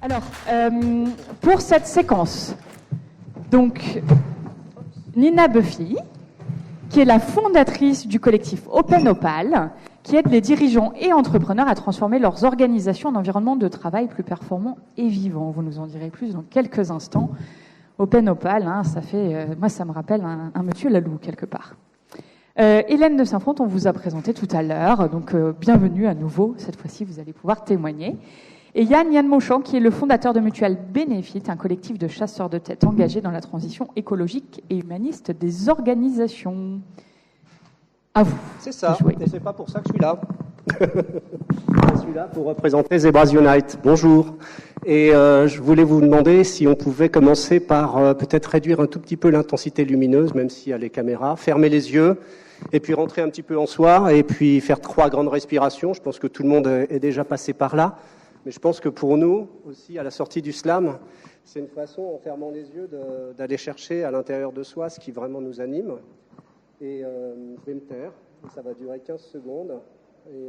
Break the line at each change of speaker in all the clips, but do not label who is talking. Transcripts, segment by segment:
Alors, pour cette séquence, donc Nina Buffy, qui est la fondatrice du collectif Open Opal, qui aide les dirigeants et entrepreneurs à transformer leurs organisations en environnement de travail plus performant et vivant. Vous nous en direz plus dans quelques instants. Open Opal, moi ça me rappelle un monsieur Lalou quelque part. Hélène de Saint-Front, on vous a présenté tout à l'heure, donc bienvenue à nouveau. Cette fois-ci, vous allez pouvoir témoigner. Et Yann Mauchamp, qui est le fondateur de Mutual Benefit, un collectif de chasseurs de tête engagés dans la transition écologique et humaniste des organisations. À vous.
C'est ça, et c'est pas pour ça que je suis là. Je suis là pour représenter Zebras Unite. Bonjour. Et je voulais vous demander si on pouvait commencer par peut-être réduire un tout petit peu l'intensité lumineuse, même s'il y a les caméras, fermer les yeux, et puis rentrer un petit peu en soi, et puis faire 3 grandes respirations. Je pense que tout le monde est déjà passé par là. Mais je pense que pour nous, aussi, à la sortie du slam, c'est une façon, en fermant les yeux, d'aller chercher à l'intérieur de soi ce qui vraiment nous anime. Et je vais me taire, ça va durer 15 secondes, et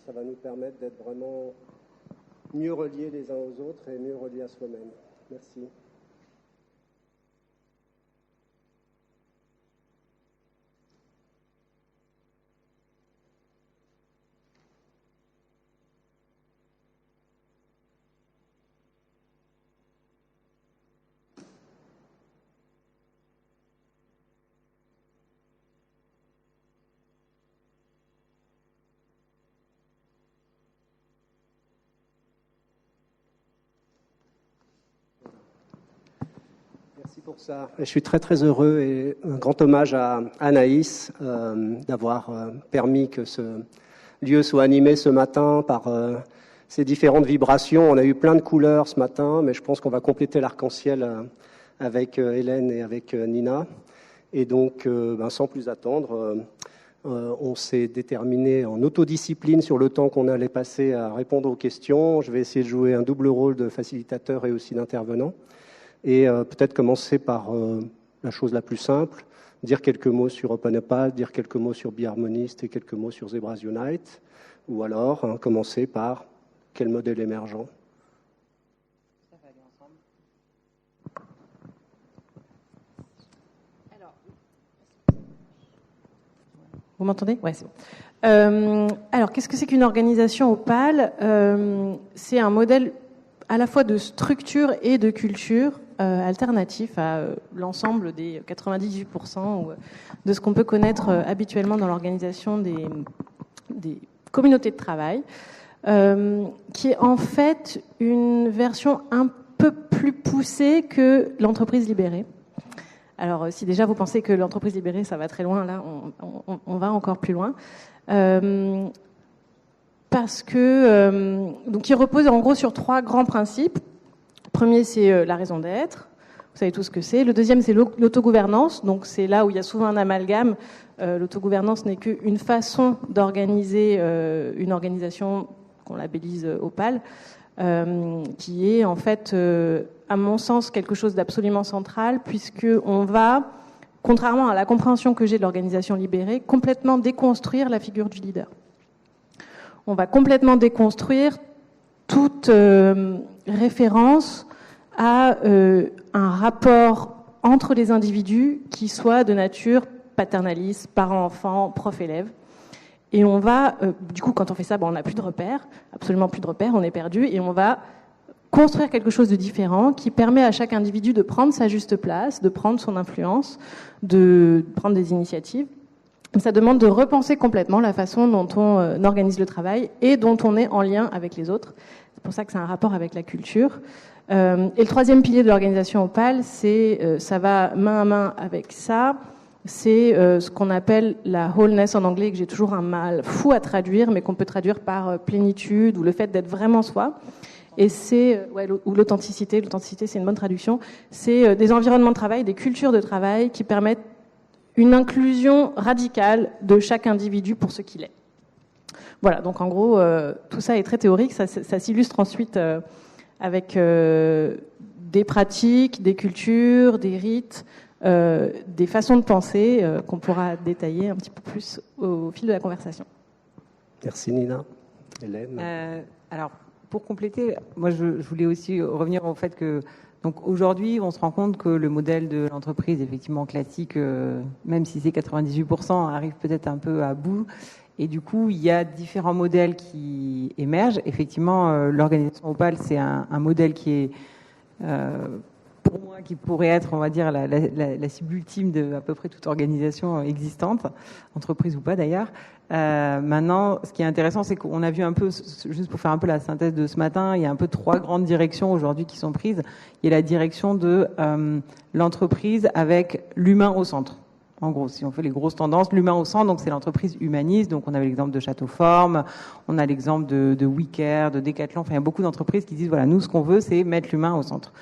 ça va nous permettre d'être vraiment mieux reliés les uns aux autres et mieux reliés à soi-même. Merci. Merci pour ça. Je suis très très heureux et un grand hommage à Anaïs d'avoir permis que ce lieu soit animé ce matin par ces différentes vibrations. On a eu plein de couleurs ce matin, mais je pense qu'on va compléter l'arc-en-ciel avec Hélène et avec Nina. Et donc, sans plus attendre, on s'est déterminé en autodiscipline sur le temps qu'on allait passer à répondre aux questions. Je vais essayer de jouer un double rôle de facilitateur et aussi d'intervenant. Et peut-être commencer par la chose la plus simple, dire quelques mots sur Open Opal, dire quelques mots sur Biharmoniste et quelques mots sur Zebras Unite, ou alors commencer par quel modèle émergent. Ça va aller ensemble.
Alors, vous m'entendez ? Ouais, c'est bon. Alors, qu'est-ce que c'est qu'une organisation Opal ? C'est un modèle à la fois de structure et de culture alternatif à l'ensemble des 98% de ce qu'on peut connaître habituellement dans l'organisation des communautés de travail, qui est en fait une version un peu plus poussée que l'entreprise libérée. Alors, si déjà vous pensez que l'entreprise libérée, ça va très loin, là, on va encore plus loin. Parce que donc il repose en gros sur 3 grands principes. Le premier, c'est la raison d'être. Vous savez tout ce que c'est. Le deuxième, c'est l'autogouvernance. Donc c'est là où il y a souvent un amalgame. L'autogouvernance n'est qu'une façon d'organiser une organisation qu'on labellise Opal, qui est en fait, à mon sens, quelque chose d'absolument central, puisque on va, contrairement à la compréhension que j'ai de l'organisation libérée, complètement déconstruire la figure du leader. On va complètement déconstruire toute référence à un rapport entre les individus qui soit de nature paternaliste, parent-enfant, prof-élève. Et on va, du coup, quand on fait ça, on n'a plus de repères, absolument plus de repères, on est perdu, et on va construire quelque chose de différent qui permet à chaque individu de prendre sa juste place, de prendre son influence, de prendre des initiatives. Ça demande de repenser complètement la façon dont on organise le travail et dont on est en lien avec les autres. C'est pour ça que c'est un rapport avec la culture. Et le troisième pilier de l'organisation Opal, ça va main à main avec ça. C'est ce qu'on appelle la wholeness en anglais, que j'ai toujours un mal fou à traduire, mais qu'on peut traduire par plénitude ou le fait d'être vraiment soi. Et c'est ou l'authenticité. L'authenticité, c'est une bonne traduction. C'est des environnements de travail, des cultures de travail qui permettent une inclusion radicale de chaque individu pour ce qu'il est. Voilà, donc en gros, tout ça est très théorique, ça s'illustre ensuite avec des pratiques, des cultures, des rites, des façons de penser qu'on pourra détailler un petit peu plus au fil de la conversation.
Merci Nina. Hélène.
Alors, pour compléter, moi je voulais aussi revenir au fait que donc aujourd'hui on se rend compte que le modèle de l'entreprise effectivement classique, même si c'est 98%, arrive peut-être un peu à bout. Et du coup, il y a différents modèles qui émergent. Effectivement, l'organisation Opale, c'est un modèle qui est, pour moi, qui pourrait être, on va dire, la cible ultime de à peu près toute organisation existante, entreprise ou pas d'ailleurs. Maintenant, ce qui est intéressant, c'est qu'on a vu un peu, juste pour faire un peu la synthèse de ce matin, il y a un peu 3 grandes directions aujourd'hui qui sont prises. Il y a la direction de l'entreprise avec l'humain au centre. En gros, si on fait les grosses tendances, l'humain au centre, donc c'est l'entreprise humaniste. Donc on avait l'exemple de Châteauforme, on a l'exemple de WeCare, de Decathlon. Enfin, il y a beaucoup d'entreprises qui disent voilà, nous ce qu'on veut, c'est mettre l'humain au centre.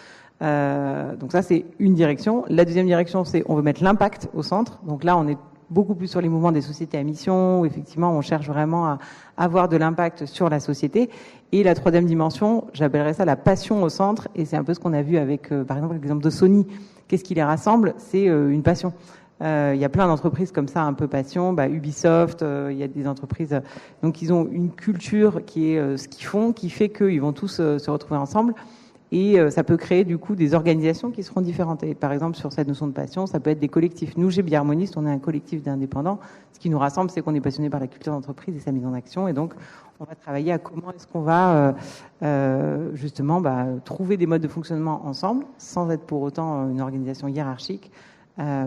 Donc ça, c'est une direction. La deuxième direction, c'est on veut mettre l'impact au centre. Donc là, on est beaucoup plus sur les mouvements des sociétés à mission, où effectivement, on cherche vraiment à avoir de l'impact sur la société. Et la troisième dimension, j'appellerais ça la passion au centre. Et c'est un peu ce qu'on a vu avec, par exemple, l'exemple de Sony. Qu'est-ce qui les rassemble? C'est une passion. Il y a plein d'entreprises comme ça, un peu passion. Ubisoft, il y a des entreprises. Donc, ils ont une culture qui est ce qu'ils font, qui fait qu'ils vont tous se retrouver ensemble. Et ça peut créer du coup des organisations qui seront différentes. Et par exemple, sur cette notion de passion, ça peut être des collectifs. Nous, chez Biharmoniste, on est un collectif d'indépendants. Ce qui nous rassemble, c'est qu'on est passionné par la culture d'entreprise et sa mise en action. Et donc, on va travailler à comment est-ce qu'on va justement trouver des modes de fonctionnement ensemble, sans être pour autant une organisation hiérarchique,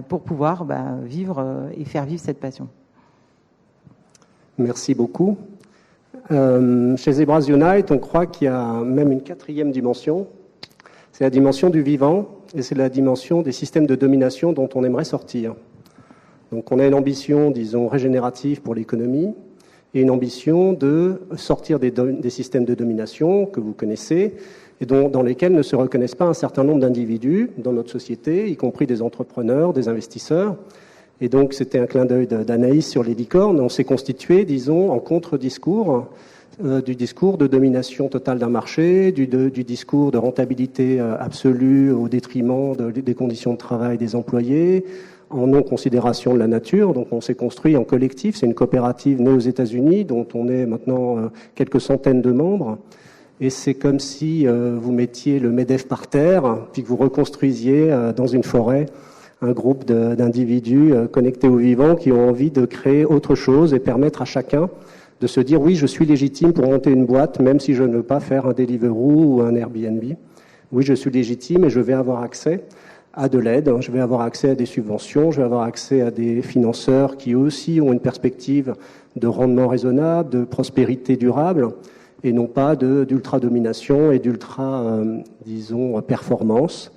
pour pouvoir vivre et faire vivre cette passion.
Merci beaucoup. Chez Zebras Unite, on croit qu'il y a même une 4e dimension. C'est la dimension du vivant et c'est la dimension des systèmes de domination dont on aimerait sortir. Donc on a une ambition, disons, régénérative pour l'économie et une ambition de sortir des systèmes de domination que vous connaissez et dans lesquels ne se reconnaissent pas un certain nombre d'individus dans notre société, y compris des entrepreneurs, des investisseurs. Et donc, c'était un clin d'œil d'Anaïs sur les licornes. On s'est constitué, disons, en contre-discours du discours de domination totale d'un marché, du discours de rentabilité absolue au détriment des conditions de travail des employés, en non-considération de la nature. Donc, on s'est construit en collectif. C'est une coopérative née aux États-Unis, dont on est maintenant quelques centaines de membres. Et c'est comme si vous mettiez le MEDEF par terre, puis que vous reconstruisiez dans une forêt un groupe d'individus connectés au vivant qui ont envie de créer autre chose et permettre à chacun de se dire oui, je suis légitime pour monter une boîte, même si je ne veux pas faire un Deliveroo ou un Airbnb. Oui, je suis légitime et je vais avoir accès à de l'aide, je vais avoir accès à des subventions, je vais avoir accès à des financeurs qui aussi ont une perspective de rendement raisonnable, de prospérité durable, et non pas d'ultra-domination et disons, performance.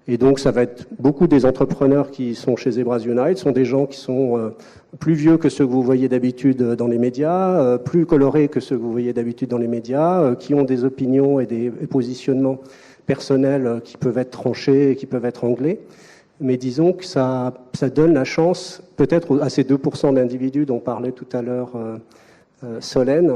Et donc, ça va être beaucoup des entrepreneurs qui sont chez Zebras Unite, sont des gens qui sont plus vieux que ceux que vous voyez d'habitude dans les médias, plus colorés que ceux que vous voyez d'habitude dans les médias, qui ont des opinions et des positionnements personnels qui peuvent être tranchés et qui peuvent être anglais. Mais disons que ça donne la chance, peut-être à ces 2% d'individus dont parlait tout à l'heure Solène,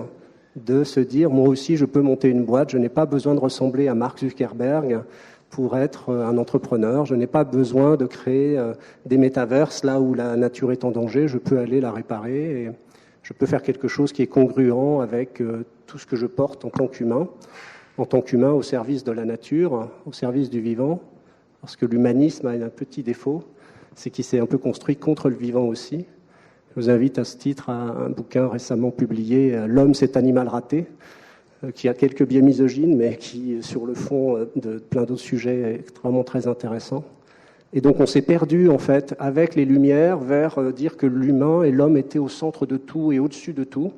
de se dire, moi aussi, je peux monter une boîte, je n'ai pas besoin de ressembler à Mark Zuckerberg pour être un entrepreneur. Je n'ai pas besoin de créer des métaverses là où la nature est en danger. Je peux aller la réparer et je peux faire quelque chose qui est congruent avec tout ce que je porte en tant qu'humain au service de la nature, au service du vivant. Parce que l'humanisme a un petit défaut, c'est qu'il s'est un peu construit contre le vivant aussi. Je vous invite à ce titre à un bouquin récemment publié, L'homme, cet animal raté, qui a quelques biais misogynes, mais qui, sur le fond de plein d'autres sujets, est vraiment très intéressant. Et donc on s'est perdu, en fait, avec les Lumières, vers dire que l'humain et l'homme étaient au centre de tout et au-dessus de tout.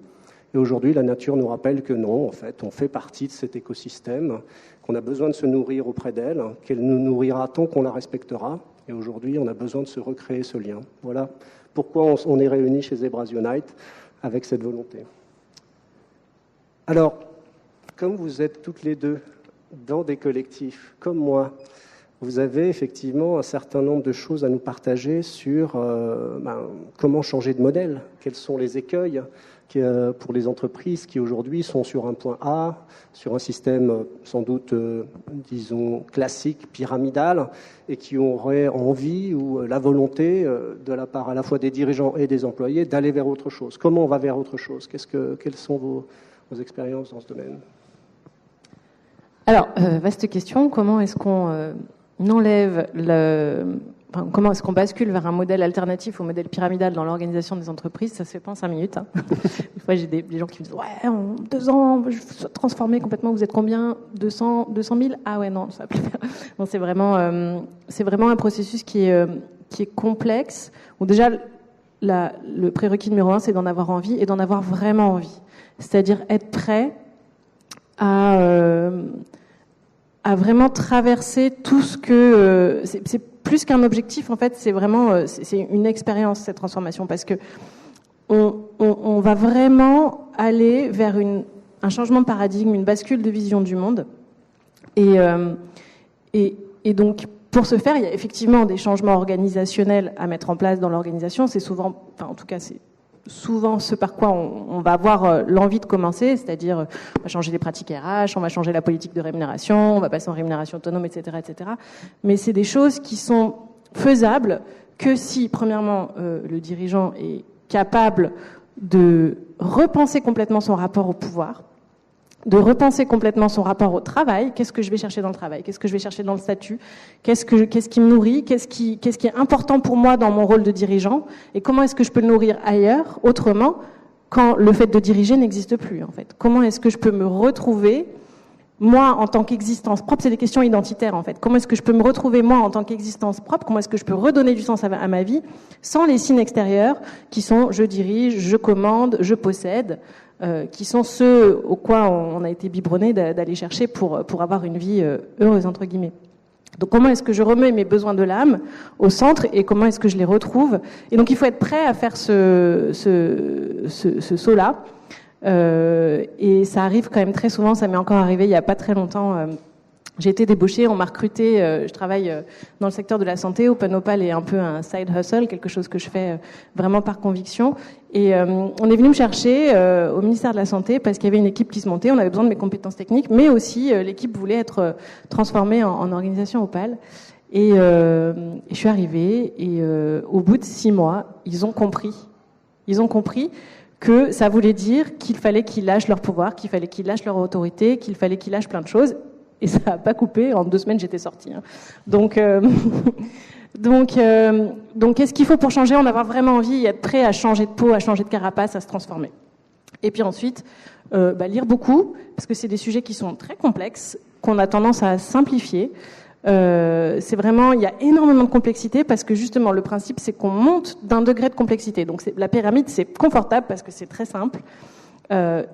Et aujourd'hui, la nature nous rappelle que non, en fait, on fait partie de cet écosystème, qu'on a besoin de se nourrir auprès d'elle, qu'elle nous nourrira tant qu'on la respectera. Et aujourd'hui, on a besoin de se recréer ce lien. Voilà pourquoi on est réunis chez Zebras Unite avec cette volonté. Alors, comme vous êtes toutes les deux dans des collectifs comme moi, vous avez effectivement un certain nombre de choses à nous partager sur comment changer de modèle, quels sont les écueils pour les entreprises qui aujourd'hui sont sur un point A, sur un système sans doute, disons, classique, pyramidal, et qui auraient envie ou la volonté de la part à la fois des dirigeants et des employés d'aller vers autre chose. Comment on va vers autre chose? Quelles sont vos expériences dans ce domaine?
Alors, vaste question. Comment est-ce qu'on comment est-ce qu'on bascule vers un modèle alternatif au modèle pyramidal dans l'organisation des entreprises? Ça se fait pas en 5 minutes. Hein. Des fois, j'ai des gens qui me disent ouais, en 2 ans, je vais transformer complètement. Vous êtes combien? 200 000? Ah ouais, non, ça va plus faire. Non, c'est vraiment un processus qui est complexe. Où déjà, le prérequis numéro 1, c'est d'en avoir envie et d'en avoir vraiment envie. C'est-à-dire être prêt à vraiment traverser tout ce que c'est plus qu'un objectif, en fait, c'est vraiment c'est une expérience, cette transformation, parce que on va vraiment aller vers un changement de paradigme, une bascule de vision du monde, et donc pour ce faire, il y a effectivement des changements organisationnels à mettre en place dans l'organisation. C'est souvent, en tout cas, c'est souvent ce par quoi on va avoir l'envie de commencer, c'est-à-dire on va changer les pratiques RH, on va changer la politique de rémunération, on va passer en rémunération autonome, etc., etc. Mais c'est des choses qui sont faisables que si, premièrement, le dirigeant est capable de repenser complètement son rapport au pouvoir, de repenser complètement son rapport au travail. Qu'est-ce que je vais chercher dans le travail? Qu'est-ce que je vais chercher dans le statut? Qu'est-ce qui me nourrit? Qu'est-ce qui est important pour moi dans mon rôle de dirigeant? Et comment est-ce que je peux le nourrir ailleurs, autrement, quand le fait de diriger n'existe plus, en fait? Comment est-ce que je peux me retrouver, moi, en tant qu'existence propre? C'est des questions identitaires, en fait. Comment est-ce que je peux me retrouver, moi, en tant qu'existence propre? Comment est-ce que je peux redonner du sens à ma vie sans les signes extérieurs qui sont je dirige, je commande, je possède, qui sont ceux au quoi on a été biberonné d'aller chercher pour avoir une vie heureuse, entre guillemets. Donc comment est-ce que je remets mes besoins de l'âme au centre et comment est-ce que je les retrouve? Et donc il faut être prêt à faire ce saut-là. Et ça arrive quand même très souvent, ça m'est encore arrivé il n'y a pas très longtemps. J'ai été débauchée, on m'a recrutée, je travaille dans le secteur de la santé, Open Opal est un peu un side hustle, quelque chose que je fais vraiment par conviction. Et on est venu me chercher au ministère de la Santé parce qu'il y avait une équipe qui se montait, on avait besoin de mes compétences techniques, mais aussi l'équipe voulait être transformée en organisation Opal. Et je suis arrivée et au bout de 6 mois, ils ont compris que ça voulait dire qu'il fallait qu'ils lâchent leur pouvoir, qu'il fallait qu'ils lâchent leur autorité, qu'il fallait qu'ils lâchent plein de choses. Et ça n'a pas coupé. En 2 semaines, j'étais sortie. Hein. Donc, qu'est-ce qu'il faut pour changer? En avoir vraiment envie, être prêt à changer de peau, à changer de carapace, à se transformer. Et puis ensuite, lire beaucoup, parce que c'est des sujets qui sont très complexes, qu'on a tendance à simplifier. C'est vraiment, il y a énormément de complexité parce que justement, le principe, c'est qu'on monte d'un degré de complexité. Donc, la pyramide, c'est confortable parce que c'est très simple.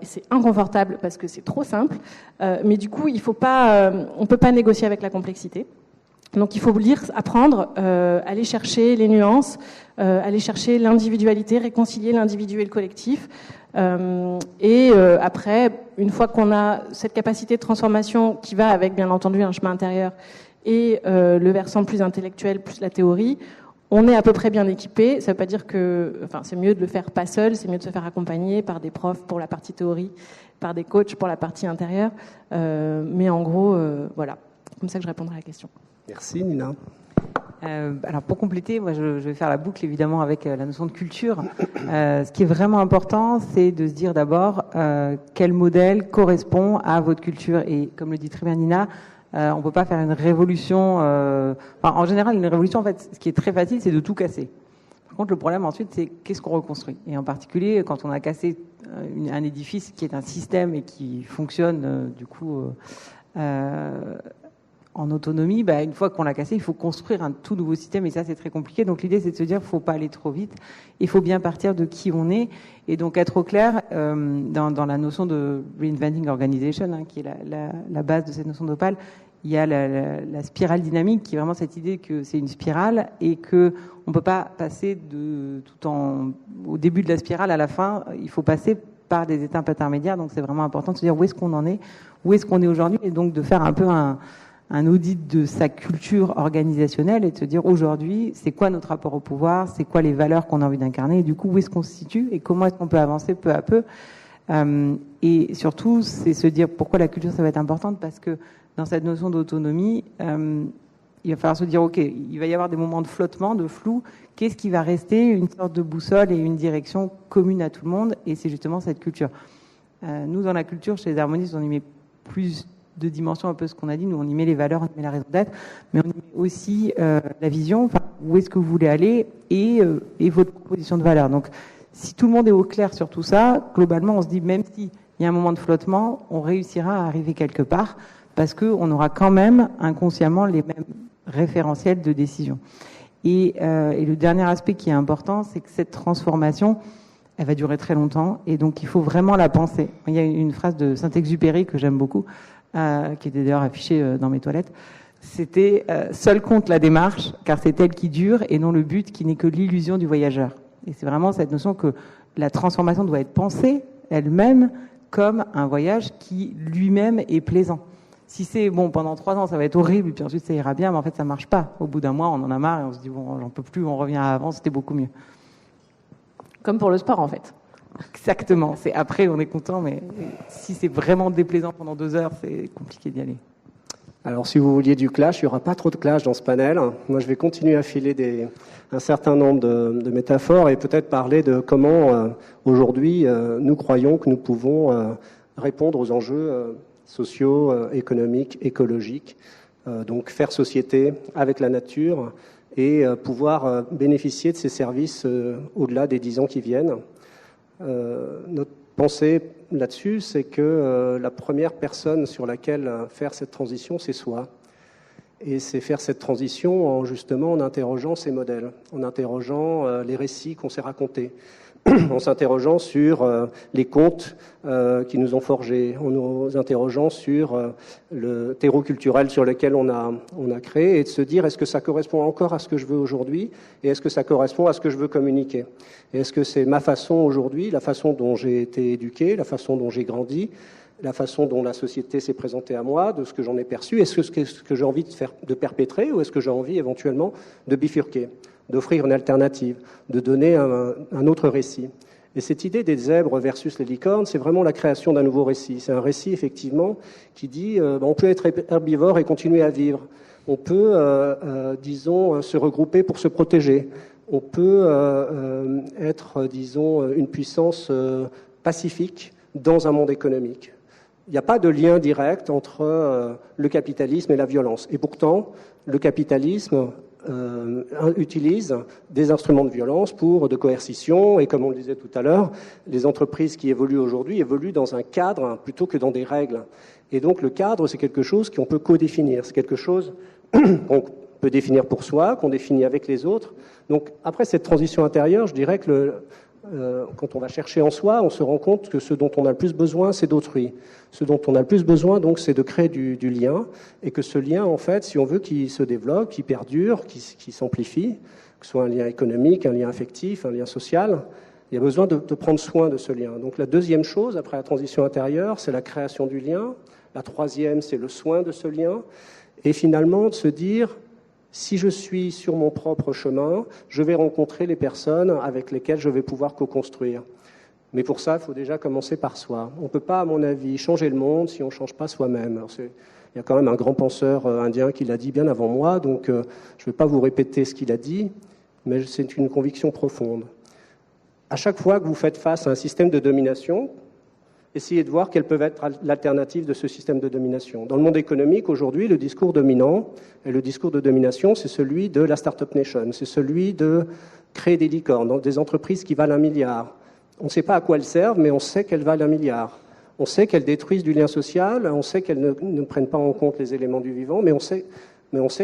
C'est inconfortable parce que c'est trop simple, mais du coup, on peut pas négocier avec la complexité. Donc, il faut lire, apprendre, aller chercher les nuances, aller chercher l'individualité, réconcilier l'individu et le collectif. Après, une fois qu'on a cette capacité de transformation qui va avec, bien entendu, un chemin intérieur et le versant plus intellectuel, plus la théorie, on est à peu près bien équipé. Ça ne veut pas dire que, c'est mieux de le faire pas seul, c'est mieux de se faire accompagner par des profs pour la partie théorie, par des coachs pour la partie intérieure. Mais en gros, voilà. C'est comme ça que je répondrai à la question.
Merci Nina.
Alors pour compléter, moi je vais faire la boucle évidemment avec la notion de culture. Ce qui est vraiment important, c'est de se dire d'abord quel modèle correspond à votre culture. Et comme le dit très bien Nina, on peut pas faire une révolution. En général, une révolution, en fait, ce qui est très facile, c'est de tout casser. Par contre, le problème ensuite, c'est qu'est-ce qu'on reconstruit. Et en particulier, quand on a cassé un édifice qui est un système et qui fonctionne du coup en autonomie, une fois qu'on l'a cassé, il faut construire un tout nouveau système. Et ça, c'est très compliqué. Donc l'idée, c'est de se dire, faut pas aller trop vite. Il faut bien partir de qui on est et donc être au clair dans la notion de reinventing organization, qui est la base de cette notion d'Opal. Il y a la spirale dynamique, qui est vraiment cette idée que c'est une spirale et que on peut pas passer au début de la spirale à la fin. Il faut passer par des étapes intermédiaires. Donc c'est vraiment important de se dire où est-ce qu'on en est, où est-ce qu'on est aujourd'hui, et donc de faire un peu un audit de sa culture organisationnelle et de se dire aujourd'hui, c'est quoi notre rapport au pouvoir, c'est quoi les valeurs qu'on a envie d'incarner, et du coup, où est-ce qu'on se situe et comment est-ce qu'on peut avancer peu à peu. Et surtout, c'est se dire pourquoi la culture, ça va être importante, parce que dans cette notion d'autonomie, il va falloir se dire, OK, il va y avoir des moments de flottement, de flou, qu'est-ce qui va rester, une sorte de boussole et une direction commune à tout le monde, et c'est justement cette culture. Nous, dans la culture, chez les harmonistes, on y met deux dimensions, un peu ce qu'on a dit. Nous, on y met les valeurs, on y met la raison d'être, mais on y met aussi la vision, enfin, où est-ce que vous voulez aller et votre proposition de valeur. Donc, si tout le monde est au clair sur tout ça, globalement, on se dit, même s'il y a un moment de flottement, on réussira à arriver quelque part parce qu'on aura quand même inconsciemment les mêmes référentiels de décision. Et le dernier aspect qui est important, c'est que cette transformation, elle va durer très longtemps et donc il faut vraiment la penser. Il y a une phrase de Saint-Exupéry que j'aime beaucoup, qui était d'ailleurs affichée dans mes toilettes. C'était « Seul compte la démarche, car c'est elle qui dure et non le but qui n'est que l'illusion du voyageur ». Et c'est vraiment cette notion que la transformation doit être pensée elle-même comme un voyage qui lui-même est plaisant. Si c'est bon pendant 3 ans ça va être horrible puis ensuite ça ira bien, mais en fait ça marche pas. Au bout d'un mois on en a marre et on se dit bon j'en peux plus, on revient à avant, c'était beaucoup mieux.
Comme pour le sport en fait.
Exactement. C'est après on est content, mais si c'est vraiment déplaisant pendant 2 heures, c'est compliqué d'y aller.
Alors, si vous vouliez du clash, il n'y aura pas trop de clash dans ce panel. Moi, je vais continuer à filer un certain nombre de métaphores et peut-être parler de comment, aujourd'hui, nous croyons que nous pouvons répondre aux enjeux sociaux, économiques, écologiques. Donc, faire société avec la nature et pouvoir bénéficier de ces services au-delà des 10 ans qui viennent. Notre pensée là-dessus, c'est que la première personne sur laquelle faire cette transition, c'est soi. Et c'est faire cette transition en interrogeant ces modèles, en interrogeant les récits qu'on s'est racontés, en s'interrogeant sur les contes qui nous ont forgés, en nous interrogeant sur le terreau culturel sur lequel on a créé, et de se dire est-ce que ça correspond encore à ce que je veux aujourd'hui, et est-ce que ça correspond à ce que je veux communiquer, et est-ce que c'est ma façon aujourd'hui, la façon dont j'ai été éduqué, la façon dont j'ai grandi, la façon dont la société s'est présentée à moi, de ce que j'en ai perçu, est-ce que j'ai envie de perpétrer, ou est-ce que j'ai envie éventuellement de bifurquer, d'offrir une alternative, de donner un autre récit. Et cette idée des zèbres versus les licornes, c'est vraiment la création d'un nouveau récit. C'est un récit, effectivement, qui dit on peut être herbivore et continuer à vivre. On peut, disons, se regrouper pour se protéger. On peut être, disons, une puissance pacifique dans un monde économique. Il n'y a pas de lien direct entre le capitalisme et la violence. Et pourtant, le capitalisme utilise des instruments de violence de coercition, et comme on le disait tout à l'heure, les entreprises qui évoluent aujourd'hui évoluent dans un cadre plutôt que dans des règles. Et donc le cadre, c'est quelque chose qu'on peut co-définir, c'est quelque chose qu'on peut définir pour soi, qu'on définit avec les autres. Donc après cette transition intérieure, je dirais que quand on va chercher en soi, on se rend compte que ce dont on a le plus besoin, c'est d'autrui. Ce dont on a le plus besoin, donc, c'est de créer du lien, et que ce lien, en fait, si on veut qu'il se développe, qu'il perdure, qu'il s'amplifie, que ce soit un lien économique, un lien affectif, un lien social, il y a besoin de prendre soin de ce lien. Donc la deuxième chose, après la transition intérieure, c'est la création du lien. La troisième, c'est le soin de ce lien. Et finalement, de se dire, si je suis sur mon propre chemin, je vais rencontrer les personnes avec lesquelles je vais pouvoir co-construire. Mais pour ça, il faut déjà commencer par soi. On ne peut pas, à mon avis, changer le monde si on ne change pas soi-même. Il y a quand même un grand penseur indien qui l'a dit bien avant moi, donc je ne vais pas vous répéter ce qu'il a dit, mais c'est une conviction profonde. À chaque fois que vous faites face à un système de domination, essayez de voir quelle peut être l'alternative de ce système de domination. Dans le monde économique, aujourd'hui, le discours dominant et le discours de domination, c'est celui de la Startup Nation, c'est celui de créer des licornes, des entreprises qui valent 1 milliard. On ne sait pas à quoi elles servent, mais on sait qu'elles valent 1 milliard. On sait qu'elles détruisent du lien social, on sait qu'elles ne prennent pas en compte les éléments du vivant, mais on sait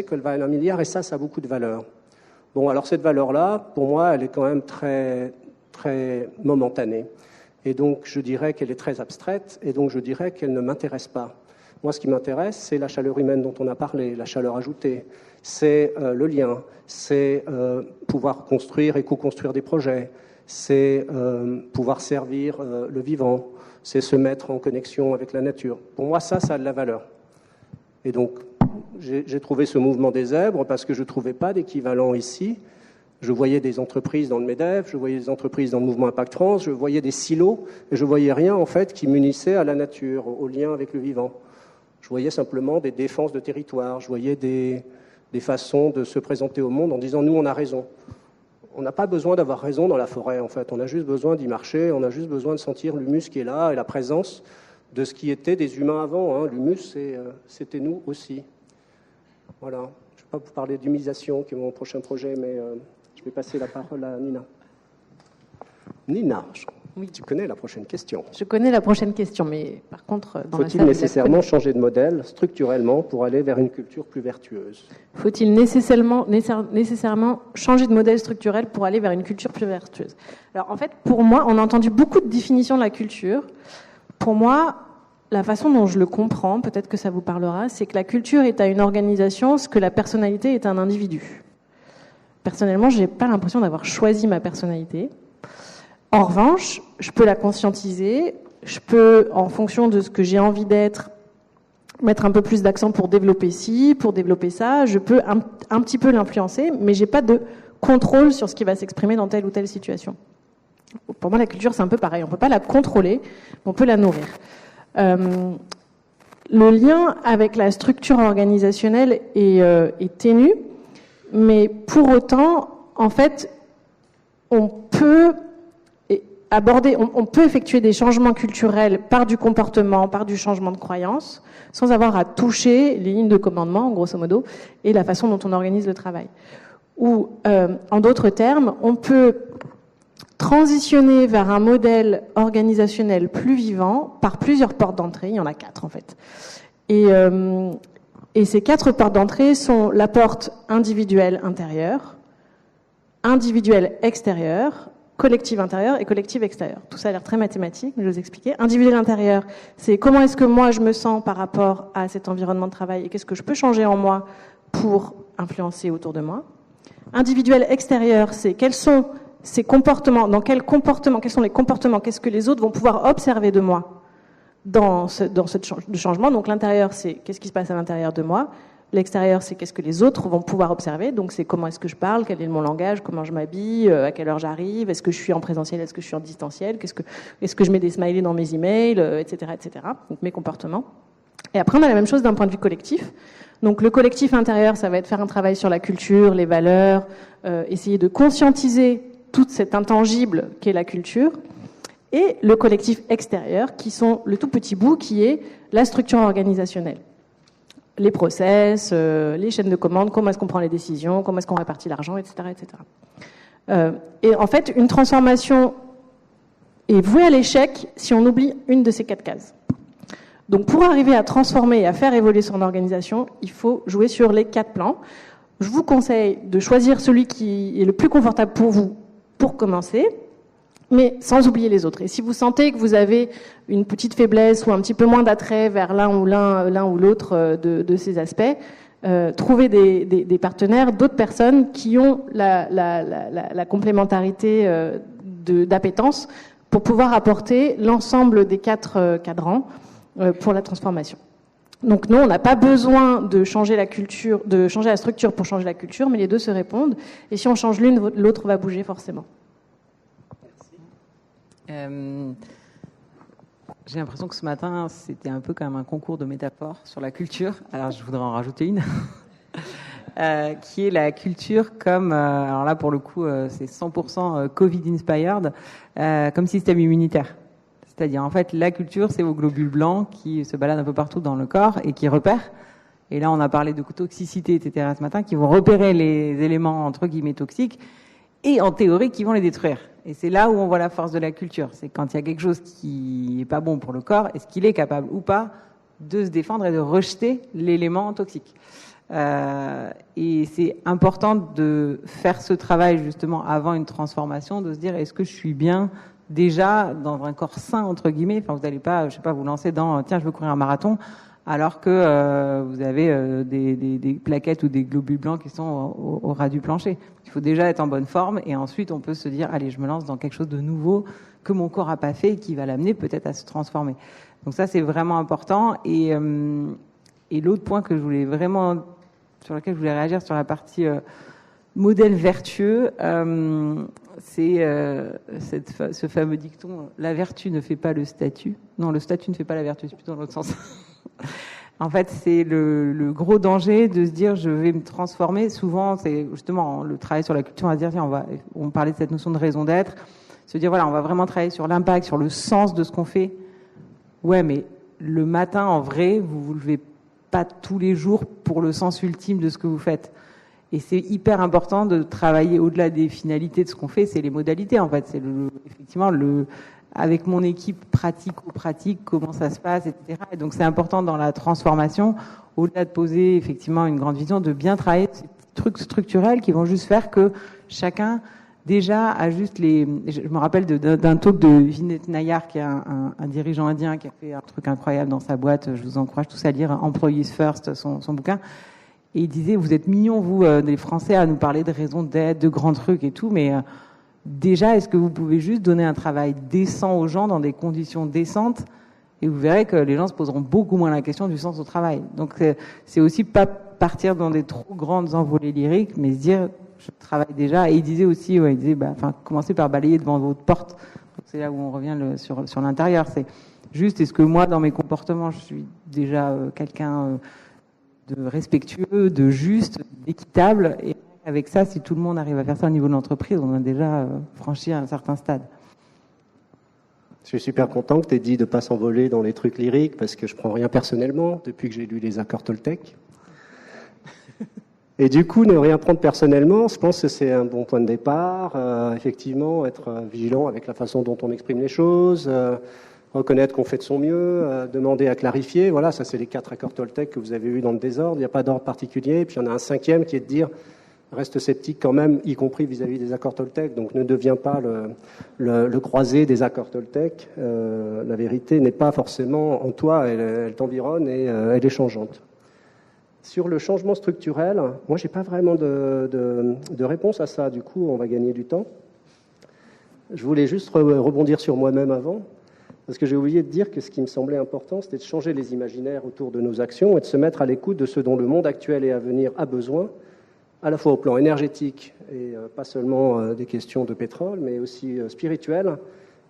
qu'elles valent 1 milliard, et ça a beaucoup de valeur. Bon, alors cette valeur-là, pour moi, elle est quand même très, très momentanée. Et donc, je dirais qu'elle est très abstraite, et donc je dirais qu'elle ne m'intéresse pas. Moi, ce qui m'intéresse, c'est la chaleur humaine dont on a parlé, la chaleur ajoutée, c'est le lien, c'est pouvoir construire et co-construire des projets, c'est pouvoir servir le vivant, c'est se mettre en connexion avec la nature. Pour moi, ça a de la valeur. Et donc, j'ai trouvé ce mouvement des zèbres parce que je ne trouvais pas d'équivalent ici. Je voyais des entreprises dans le MEDEF, je voyais des entreprises dans le mouvement Impact France, je voyais des silos, et je voyais rien, en fait, qui m'unissait à la nature, au lien avec le vivant. Je voyais simplement des défenses de territoire, je voyais des façons de se présenter au monde en disant « nous, on a raison ». On n'a pas besoin d'avoir raison dans la forêt, en fait. On a juste besoin d'y marcher, on a juste besoin de sentir l'humus qui est là et la présence de ce qui était des humains avant. Hein. L'humus, c'était nous aussi. Voilà. Je ne vais pas vous parler d'humanisation, qui est mon prochain projet, mais je vais passer la parole à Nina. Nina, oui. Tu connais la prochaine question.
Je connais la prochaine question, mais par contre, dans
faut-il nécessairement changer de modèle structurellement pour aller vers une culture plus vertueuse?
Faut-il nécessairement changer de modèle structurel pour aller vers une culture plus vertueuse? Alors en fait, pour moi, on a entendu beaucoup de définitions de la culture. Pour moi, la façon dont je le comprends, peut-être que ça vous parlera, c'est que la culture est à une organisation ce que la personnalité est à un individu. Personnellement, je n'ai pas l'impression d'avoir choisi ma personnalité. En revanche, je peux la conscientiser, je peux, en fonction de ce que j'ai envie d'être, mettre un peu plus d'accent pour développer ci, pour développer ça, je peux un petit peu l'influencer, mais j'ai pas de contrôle sur ce qui va s'exprimer dans telle ou telle situation. Pour moi, la culture, c'est un peu pareil. On peut pas la contrôler, mais on peut la nourrir. Le lien avec la structure organisationnelle est ténu, mais pour autant, en fait, on peut effectuer des changements culturels par du comportement, par du changement de croyance, sans avoir à toucher les lignes de commandement, grosso modo, et la façon dont on organise le travail. Ou, en d'autres termes, on peut transitionner vers un modèle organisationnel plus vivant par plusieurs portes d'entrée. Il y en a 4, en fait. Et ces 4 portes d'entrée sont la porte individuelle intérieure, individuelle extérieure, collective intérieure et collective extérieure. Tout ça a l'air très mathématique, mais je vais vous expliquer. Individuel intérieur, c'est comment est-ce que moi je me sens par rapport à cet environnement de travail et qu'est-ce que je peux changer en moi pour influencer autour de moi. Individuel extérieur, c'est quels sont ces comportements, quels sont les comportements, qu'est-ce que les autres vont pouvoir observer de moi dans ce changement. Donc l'intérieur, c'est qu'est-ce qui se passe à l'intérieur de moi. L'extérieur, c'est qu'est-ce que les autres vont pouvoir observer. Donc, c'est comment est-ce que je parle, quel est mon langage, comment je m'habille, à quelle heure j'arrive, est-ce que je suis en présentiel, est-ce que je suis en distanciel, est-ce que je mets des smileys dans mes emails, etc., etc. Donc, mes comportements. Et après, on a la même chose d'un point de vue collectif. Donc, le collectif intérieur, ça va être faire un travail sur la culture, les valeurs, essayer de conscientiser tout cet intangible qu'est la culture. Et le collectif extérieur, qui sont le tout petit bout, qui est la structure organisationnelle. Les process, les chaînes de commande, comment est-ce qu'on prend les décisions, comment est-ce qu'on répartit l'argent, etc., etc. Et en fait, une transformation est vouée à l'échec si on oublie une de ces 4 cases. Donc, pour arriver à transformer et à faire évoluer son organisation, il faut jouer sur les 4 plans. Je vous conseille de choisir celui qui est le plus confortable pour vous pour commencer, mais sans oublier les autres. Et si vous sentez que vous avez une petite faiblesse ou un petit peu moins d'attrait vers l'un ou l'autre de ces aspects, trouvez des partenaires, d'autres personnes qui ont la complémentarité d'appétence pour pouvoir apporter l'ensemble des 4 cadrans pour la transformation. Donc non, on n'a pas besoin de changer la culture, de changer la structure pour changer la culture, mais les deux se répondent. Et si on change l'une, l'autre va bouger forcément.
J'ai l'impression que ce matin, c'était un peu comme un concours de métaphores sur la culture. Alors, je voudrais en rajouter une, qui est la culture comme, alors là, pour le coup, c'est 100% Covid-inspired, comme système immunitaire. C'est-à-dire, en fait, la culture, c'est vos globules blancs qui se baladent un peu partout dans le corps et qui repèrent. Et là, on a parlé de toxicité, etc. ce matin, qui vont repérer les éléments, entre guillemets, toxiques et, en théorie, qui vont les détruire. Et c'est là où on voit la force de la culture. C'est quand il y a quelque chose qui n'est pas bon pour le corps, est-ce qu'il est capable ou pas de se défendre et de rejeter l'élément toxique. Et c'est important de faire ce travail justement avant une transformation, de se dire est-ce que je suis bien déjà dans un corps sain, entre guillemets. Enfin, vous n'allez pas, je sais pas, vous lancer dans tiens, je veux courir un marathon, alors que vous avez des plaquettes ou des globules blancs qui sont au ras du plancher. Il faut déjà être en bonne forme et ensuite on peut se dire allez, je me lance dans quelque chose de nouveau que mon corps a pas fait et qui va l'amener peut-être à se transformer. Donc ça, c'est vraiment important. Et l'autre point que je voulais vraiment, sur lequel je voulais réagir sur la partie modèle vertueux, c'est ce fameux dicton, la vertu ne fait pas le statut. Non, le statut ne fait pas la vertu, c'est plutôt dans l'autre sens. En fait, c'est le gros danger de se dire je vais me transformer. Souvent, c'est justement le travail sur la culture, on va se dire tiens, on parlait de cette notion de raison d'être, se dire voilà, on va vraiment travailler sur l'impact, sur le sens de ce qu'on fait. Ouais, mais le matin, en vrai, vous levez pas tous les jours pour le sens ultime de ce que vous faites. Et c'est hyper important de travailler au-delà des finalités de ce qu'on fait, c'est les modalités en fait. C'est effectivement avec mon équipe pratico-pratique, comment ça se passe, etc. Et donc c'est important dans la transformation, au-delà de poser effectivement une grande vision, de bien travailler ces trucs structurels qui vont juste faire que chacun déjà ajuste les... Je me rappelle d'un talk de Vinay Nayar, qui est un dirigeant indien qui a fait un truc incroyable dans sa boîte. Je vous encourage tous à lire Employees First, son bouquin. Et il disait, vous êtes mignons, vous, les Français, à nous parler de raisons d'être, de grands trucs et tout, mais déjà, est-ce que vous pouvez juste donner un travail décent aux gens dans des conditions décentes? Et vous verrez que les gens se poseront beaucoup moins la question du sens au travail. Donc, c'est aussi pas partir dans des trop grandes envolées lyriques, mais se dire, je travaille déjà. Et il disait aussi, commencez par balayer devant votre porte. Donc, c'est là où on revient sur l'intérieur. C'est juste, est-ce que moi, dans mes comportements, je suis déjà quelqu'un de respectueux, de juste, d'équitable. Et avec ça, si tout le monde arrive à faire ça au niveau de l'entreprise, on a déjà franchi un certain stade.
Je suis super content que tu aies dit de ne pas s'envoler dans les trucs lyriques, parce que je ne prends rien personnellement depuis que j'ai lu les accords Toltec. Et du coup, ne rien prendre personnellement, je pense que c'est un bon point de départ. Effectivement, être vigilant avec la façon dont on exprime les choses, reconnaître qu'on fait de son mieux, demander à clarifier. Voilà, ça c'est les 4 accords Toltec que vous avez eus dans le désordre. Il n'y a pas d'ordre particulier. Et puis il y en a un 5e qui est de dire reste sceptique quand même, y compris vis-à-vis des accords Toltec. Donc ne deviens pas le croisé des accords Toltec. La vérité n'est pas forcément en toi, elle t'environne et elle est changeante. Sur le changement structurel, moi j'ai pas vraiment de réponse à ça. Du coup, on va gagner du temps. Je voulais juste rebondir sur moi-même avant. Parce que j'ai oublié de dire que ce qui me semblait important, c'était de changer les imaginaires autour de nos actions et de se mettre à l'écoute de ce dont le monde actuel et à venir a besoin, à la fois au plan énergétique et pas seulement des questions de pétrole, mais aussi spirituel,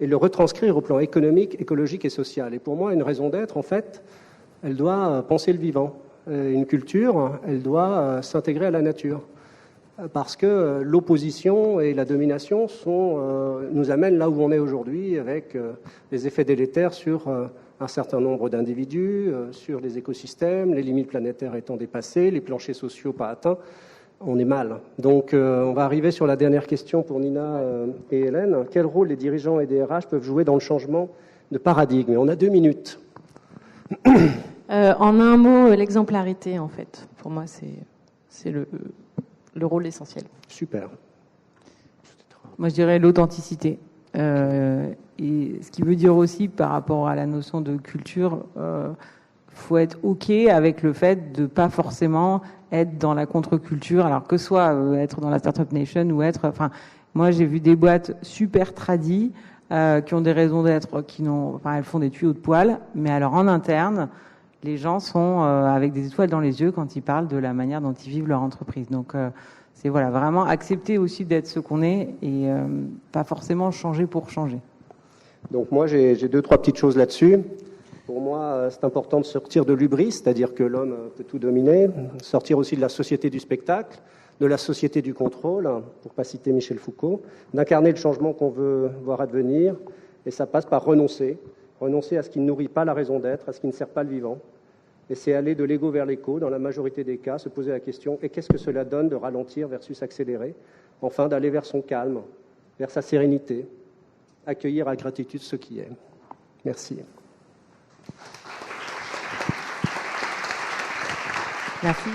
et le retranscrire au plan économique, écologique et social. Et pour moi, une raison d'être, en fait, elle doit penser le vivant. Une culture, elle doit s'intégrer à la nature. Parce que l'opposition et la domination nous amènent là où on est aujourd'hui, avec des effets délétères sur un certain nombre d'individus, sur les écosystèmes, les limites planétaires étant dépassées, les planchers sociaux pas atteints. On est mal. Donc on va arriver sur la dernière question pour Nina et Hélène. Quel rôle les dirigeants et des RH peuvent jouer dans le changement de paradigme? Et on a 2 minutes.
En un mot, l'exemplarité, en fait. Pour moi, c'est le rôle essentiel.
Super.
Moi, je dirais l'authenticité. Et ce qui veut dire aussi, par rapport à la notion de culture, faut être OK avec le fait de pas forcément être dans la contre-culture, alors que soit être dans la Startup Nation ou être... Enfin, moi, j'ai vu des boîtes super tradies qui ont des raisons d'être, elles font des tuyaux de poil, mais alors en interne, les gens sont avec des étoiles dans les yeux quand ils parlent de la manière dont ils vivent leur entreprise. Donc, c'est vraiment accepter aussi d'être ce qu'on est et pas forcément changer pour changer.
Donc moi, j'ai 2-3 petites choses là-dessus. Pour moi, c'est important de sortir de l'hubris, c'est-à-dire que l'homme peut tout dominer, sortir aussi de la société du spectacle, de la société du contrôle, pour ne pas citer Michel Foucault, d'incarner le changement qu'on veut voir advenir, et ça passe par renoncer à ce qui ne nourrit pas la raison d'être, à ce qui ne sert pas le vivant. Et c'est aller de l'ego vers l'écho, dans la majorité des cas, se poser la question, et qu'est-ce que cela donne de ralentir versus accélérer? Enfin, d'aller vers son calme, vers sa sérénité, accueillir à gratitude ce qui est. Merci.
Merci.